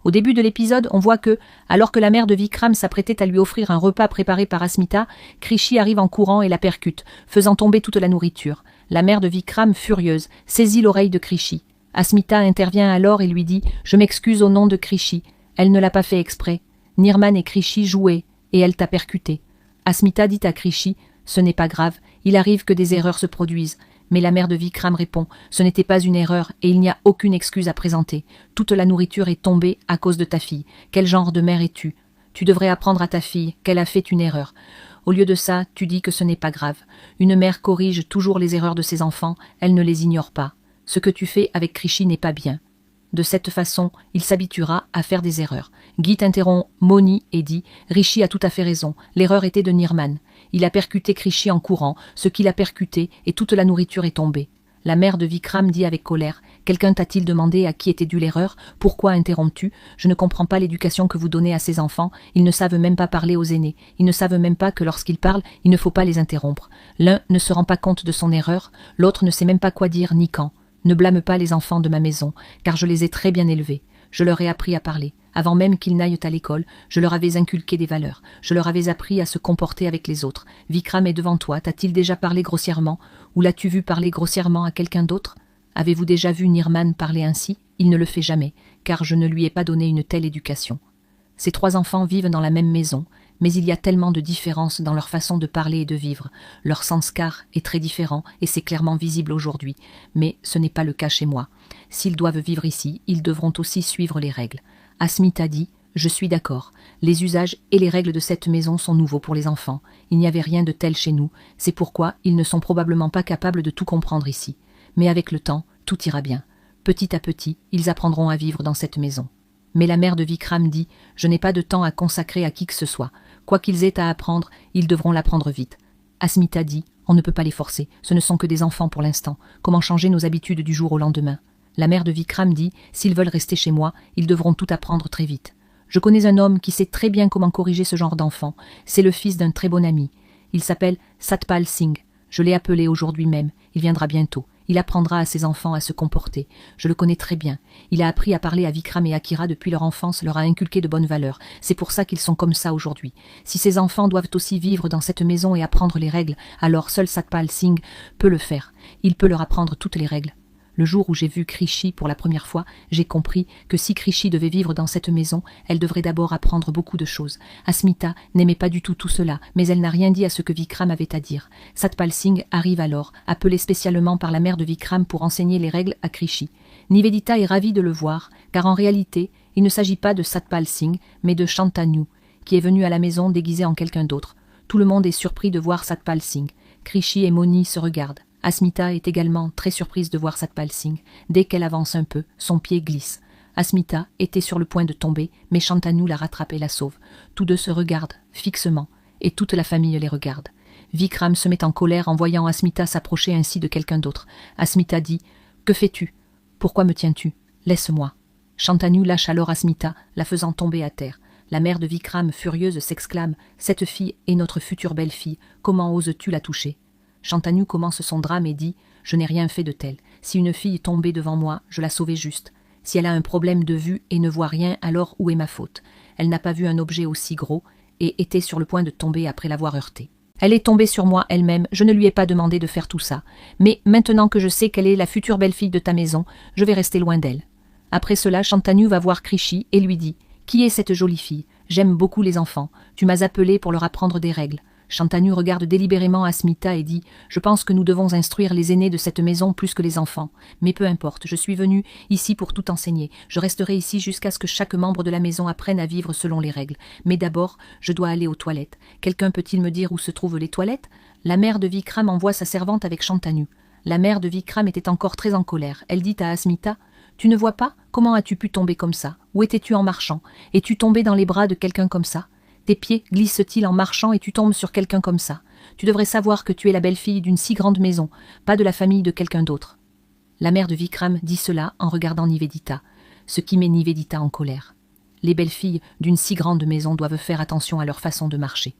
Au début de l'épisode, on voit que, alors que la mère de Vikram s'apprêtait à lui offrir un repas préparé par Asmita, Krishi arrive en courant et la percute, faisant tomber toute la nourriture. La mère de Vikram, furieuse, saisit l'oreille de Krishi. Asmita intervient alors et lui dit « Je m'excuse au nom de Krishi. Elle ne l'a pas fait exprès. Nirman et Krishi jouaient, et elle t'a percuté. » Asmita dit à Krishi « Ce n'est pas grave, il arrive que des erreurs se produisent. » Mais la mère de Vikram répond « Ce n'était pas une erreur et il n'y a aucune excuse à présenter. Toute la nourriture est tombée à cause de ta fille. Quel genre de mère es-tu? Tu devrais apprendre à ta fille qu'elle a fait une erreur. Au lieu de ça, tu dis que ce n'est pas grave. Une mère corrige toujours les erreurs de ses enfants, elle ne les ignore pas. Ce que tu fais avec Krishi n'est pas bien. De cette façon, il s'habituera à faire des erreurs. » Git interrompt Moni et dit « Rishi a tout à fait raison, l'erreur était de Nirman. Il a percuté Krishi en courant, ce qu'il a percuté, et toute la nourriture est tombée. » La mère de Vikram dit avec colère « Quelqu'un t'a-t-il demandé à qui était due l'erreur? Pourquoi interromps-tu? Je ne comprends pas l'éducation que vous donnez à ces enfants. Ils ne savent même pas parler aux aînés. Ils ne savent même pas que lorsqu'ils parlent, il ne faut pas les interrompre. L'un ne se rend pas compte de son erreur, l'autre ne sait même pas quoi dire ni quand. Ne blâme pas les enfants de ma maison, car je les ai très bien élevés. Je leur ai appris à parler. Avant même qu'ils n'aillent à l'école, je leur avais inculqué des valeurs. Je leur avais appris à se comporter avec les autres. Vikram est devant toi. T'a-t-il déjà parlé grossièrement? Ou l'as-tu vu parler grossièrement à quelqu'un d'autre? Avez-vous déjà vu Nirman parler ainsi? Il ne le fait jamais, car je ne lui ai pas donné une telle éducation. Ces trois enfants vivent dans la même maison, mais il y a tellement de différences dans leur façon de parler et de vivre. Leur sanskar est très différent et c'est clairement visible aujourd'hui, mais ce n'est pas le cas chez moi. S'ils doivent vivre ici, ils devront aussi suivre les règles. Asmita dit « Je suis d'accord. Les usages et les règles de cette maison sont nouveaux pour les enfants. Il n'y avait rien de tel chez nous. C'est pourquoi ils ne sont probablement pas capables de tout comprendre ici. Mais avec le temps, tout ira bien. Petit à petit, ils apprendront à vivre dans cette maison. » Mais la mère de Vikram dit « Je n'ai pas de temps à consacrer à qui que ce soit. Quoi qu'ils aient à apprendre, ils devront l'apprendre vite. » Asmita dit « On ne peut pas les forcer. Ce ne sont que des enfants pour l'instant. Comment changer nos habitudes du jour au lendemain ?» La mère de Vikram dit « S'ils veulent rester chez moi, ils devront tout apprendre très vite. Je connais un homme qui sait très bien comment corriger ce genre d'enfant. C'est le fils d'un très bon ami. Il s'appelle Satpal Singh. Je l'ai appelé aujourd'hui même. Il viendra bientôt. Il apprendra à ses enfants à se comporter. Je le connais très bien. Il a appris à parler à Vikram et Akira depuis leur enfance, leur a inculqué de bonnes valeurs. C'est pour ça qu'ils sont comme ça aujourd'hui. Si ces enfants doivent aussi vivre dans cette maison et apprendre les règles, alors seul Satpal Singh peut le faire. Il peut leur apprendre toutes les règles. Le jour où j'ai vu Krishi pour la première fois, j'ai compris que si Krishi devait vivre dans cette maison, elle devrait d'abord apprendre beaucoup de choses. Asmita n'aimait pas du tout cela, mais elle n'a rien dit à ce que Vikram avait à dire. Satpal Singh arrive alors, appelé spécialement par la mère de Vikram pour enseigner les règles à Krishi. Nivedita est ravie de le voir, car en réalité, il ne s'agit pas de Satpal Singh, mais de Shantanu, qui est venu à la maison déguisé en quelqu'un d'autre. Tout le monde est surpris de voir Satpal Singh. Krishi et Moni se regardent. Asmita est également très surprise de voir Satpal Singh. Dès qu'elle avance un peu, son pied glisse. Asmita était sur le point de tomber, mais Shantanu la rattrape et la sauve. Tous deux se regardent, fixement, et toute la famille les regarde. Vikram se met en colère en voyant Asmita s'approcher ainsi de quelqu'un d'autre. Asmita dit « Que fais-tu? Pourquoi me tiens-tu? Laisse-moi. » Shantanu lâche alors Asmita, la faisant tomber à terre. La mère de Vikram, furieuse, s'exclame « Cette fille est notre future belle-fille. Comment oses-tu la toucher ?» Shantanu commence son drame et dit « Je n'ai rien fait de tel. Si une fille tombait devant moi, je la sauvais juste. Si elle a un problème de vue et ne voit rien, alors où est ma faute? Elle n'a pas vu un objet aussi gros et était sur le point de tomber après l'avoir heurté. Elle est tombée sur moi elle-même, je ne lui ai pas demandé de faire tout ça. Mais maintenant que je sais qu'elle est la future belle-fille de ta maison, je vais rester loin d'elle. » Après cela, Shantanu va voir Krishi et lui dit « Qui est cette jolie fille? J'aime beaucoup les enfants. Tu m'as appelé pour leur apprendre des règles. » Shantanu regarde délibérément Asmita et dit « Je pense que nous devons instruire les aînés de cette maison plus que les enfants. Mais peu importe, je suis venu ici pour tout enseigner. Je resterai ici jusqu'à ce que chaque membre de la maison apprenne à vivre selon les règles. Mais d'abord, je dois aller aux toilettes. Quelqu'un peut-il me dire où se trouvent les toilettes ?» La mère de Vikram envoie sa servante avec Shantanu. La mère de Vikram était encore très en colère. Elle dit à Asmita « Tu ne vois pas? Comment as-tu pu tomber comme ça? Où étais-tu en marchant? Es-tu tombé dans les bras de quelqu'un comme ça? Tes pieds glissent-ils en marchant et tu tombes sur quelqu'un comme ça? Tu devrais savoir que tu es la belle-fille d'une si grande maison, pas de la famille de quelqu'un d'autre. » La mère de Vikram dit cela en regardant Nivedita, ce qui met Nivedita en colère. Les belles-filles d'une si grande maison doivent faire attention à leur façon de marcher.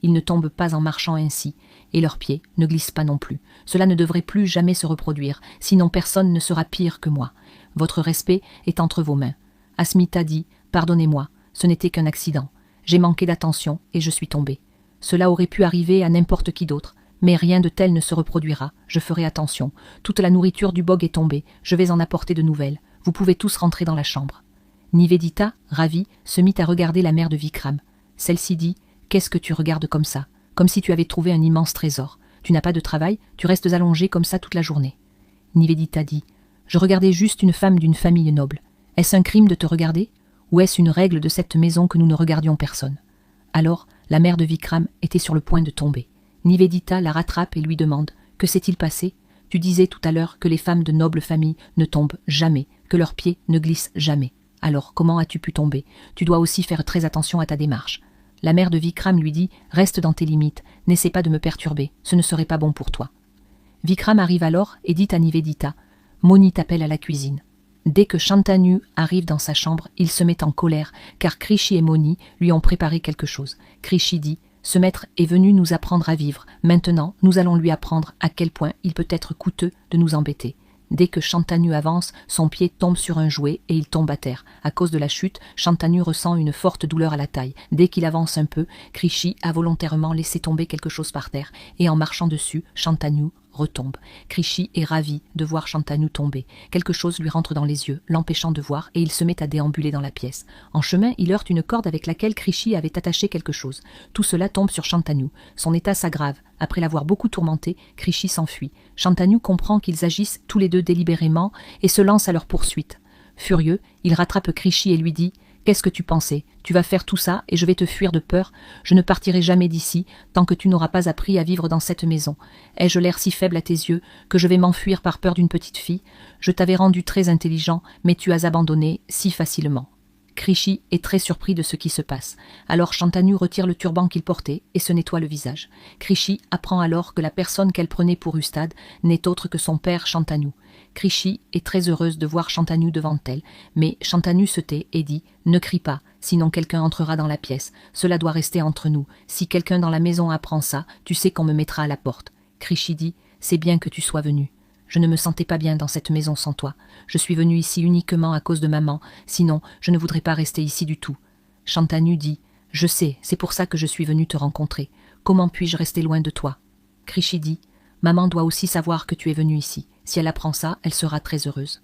Ils ne tombent pas en marchant ainsi, et leurs pieds ne glissent pas non plus. Cela ne devrait plus jamais se reproduire, sinon personne ne sera pire que moi. Votre respect est entre vos mains. Asmita dit « Pardonnez-moi, ce n'était qu'un accident. J'ai manqué d'attention et je suis tombée. Cela aurait pu arriver à n'importe qui d'autre, mais rien de tel ne se reproduira. Je ferai attention. Toute la nourriture du bog est tombée. Je vais en apporter de nouvelles. Vous pouvez tous rentrer dans la chambre. Nivedita, ravie, se mit à regarder la mère de Vikram. Celle-ci dit « Qu'est-ce que tu regardes comme ça? Comme si tu avais trouvé un immense trésor. Tu n'as pas de travail, tu restes allongée comme ça toute la journée. » Nivedita dit « Je regardais juste une femme d'une famille noble. Est-ce un crime de te regarder? Ou est-ce une règle de cette maison que nous ne regardions personne ?» Alors, la mère de Vikram était sur le point de tomber. Nivedita la rattrape et lui demande « Que s'est-il passé? Tu disais tout à l'heure que les femmes de noble famille ne tombent jamais, que leurs pieds ne glissent jamais. Alors, comment as-tu pu tomber? Tu dois aussi faire très attention à ta démarche. » La mère de Vikram lui dit « Reste dans tes limites, n'essaie pas de me perturber, ce ne serait pas bon pour toi. » Vikram arrive alors et dit à Nivedita « Moni t'appelle à la cuisine. » Dès que Shantanu arrive dans sa chambre, il se met en colère, car Krishi et Moni lui ont préparé quelque chose. Krishi dit « Ce maître est venu nous apprendre à vivre. Maintenant, nous allons lui apprendre à quel point il peut être coûteux de nous embêter. » Dès que Shantanu avance, son pied tombe sur un jouet et il tombe à terre. À cause de la chute, Shantanu ressent une forte douleur à la taille. Dès qu'il avance un peu, Krishi a volontairement laissé tomber quelque chose par terre et en marchant dessus, Shantanu retombe. Krishi est ravi de voir Shantanu tomber. Quelque chose lui rentre dans les yeux, l'empêchant de voir, et il se met à déambuler dans la pièce. En chemin, il heurte une corde avec laquelle Krishi avait attaché quelque chose. Tout cela tombe sur Shantanu. Son état s'aggrave. Après l'avoir beaucoup tourmenté, Krishi s'enfuit. Shantanu comprend qu'ils agissent tous les deux délibérément et se lance à leur poursuite. Furieux, il rattrape Krishi et lui dit « Qu'est-ce que tu pensais? Tu vas faire tout ça et je vais te fuir de peur. Je ne partirai jamais d'ici tant que tu n'auras pas appris à vivre dans cette maison. Ai-je l'air si faible à tes yeux que je vais m'enfuir par peur d'une petite fille? Je t'avais rendu très intelligent, mais tu as abandonné si facilement. » Krishi est très surpris de ce qui se passe. Alors Shantanu retire le turban qu'il portait et se nettoie le visage. Krishi apprend alors que la personne qu'elle prenait pour Ustad n'est autre que son père Shantanu. Krishi est très heureuse de voir Shantanu devant elle, mais Shantanu se tait et dit « Ne crie pas, sinon quelqu'un entrera dans la pièce. Cela doit rester entre nous. Si quelqu'un dans la maison apprend ça, tu sais qu'on me mettra à la porte. » Krishi dit « C'est bien que tu sois venu. Je ne me sentais pas bien dans cette maison sans toi. Je suis venu ici uniquement à cause de maman, sinon je ne voudrais pas rester ici du tout. » Shantanu dit « Je sais, c'est pour ça que je suis venu te rencontrer. Comment puis-je rester loin de toi ?» Krishi dit « Maman doit aussi savoir que tu es venu ici. Si elle apprend ça, elle sera très heureuse. »